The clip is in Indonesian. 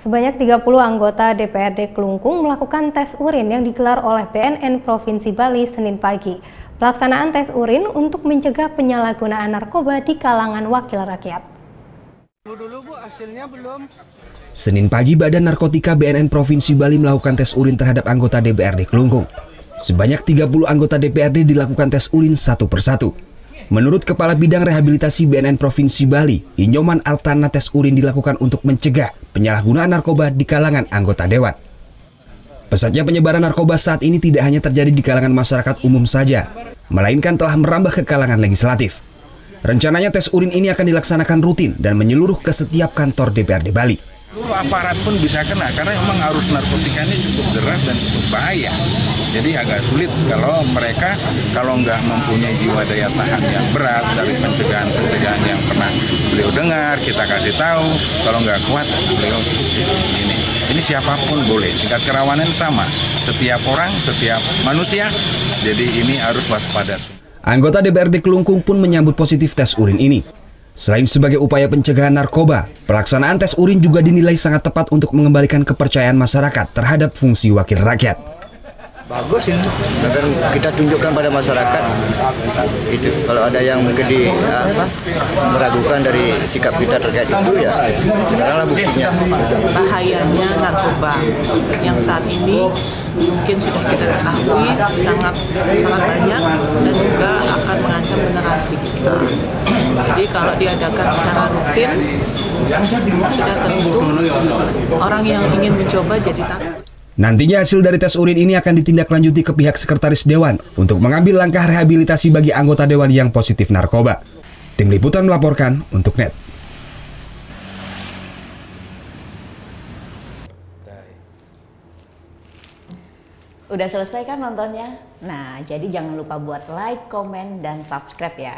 Sebanyak 30 anggota DPRD Kelungkung melakukan tes urin yang digelar oleh BNN Provinsi Bali Senin pagi. Pelaksanaan tes urin untuk mencegah penyalahgunaan narkoba di kalangan wakil rakyat. Senin pagi, Badan Narkotika BNN Provinsi Bali melakukan tes urin terhadap anggota DPRD Kelungkung. Sebanyak 30 anggota DPRD dilakukan tes urin satu persatu. Menurut Kepala Bidang Rehabilitasi BNN Provinsi Bali, Inyoman Altana, tes urin dilakukan untuk mencegah penyalahgunaan narkoba di kalangan anggota dewan. Pesatnya penyebaran narkoba saat ini tidak hanya terjadi di kalangan masyarakat umum saja, melainkan telah merambah ke kalangan legislatif. Rencananya tes urin ini akan dilaksanakan rutin dan menyeluruh ke setiap kantor DPRD Bali. Seluruh aparat pun bisa kena karena memang arus narkotika ini cukup deras dan cukup bahaya. Jadi agak sulit kalau mereka nggak mempunyai jiwa daya tahan yang berat dari pencegahan yang pernah beliau dengar, kita kasih tahu. Kalau nggak kuat, beliau ini siapapun boleh. Tingkat kerawanan sama, setiap orang, setiap manusia. Jadi ini harus waspada. Anggota DPRD Kelungkung pun menyambut positif tes urin ini. Selain sebagai upaya pencegahan narkoba, pelaksanaan tes urin juga dinilai sangat tepat untuk mengembalikan kepercayaan masyarakat terhadap fungsi wakil rakyat. Bagus ini, agar kita tunjukkan pada masyarakat. Itu kalau ada yang mungkin meragukan dari sikap kita terkait itu, ya sekaranglah buktinya. Bahayanya narkoba yang saat ini mungkin sudah kita ketahui sangat banyak dan juga akan mengancam generasi kita. Jadi kalau diadakan secara rutin, sudah tentu orang yang ingin mencoba jadi takut. Nantinya hasil dari tes urin ini akan ditindaklanjuti ke pihak Sekretaris Dewan untuk mengambil langkah rehabilitasi bagi anggota Dewan yang positif narkoba. Tim Liputan melaporkan untuk NET. Udah selesai kan nontonnya? Nah, jadi jangan lupa buat like, komen, dan subscribe ya.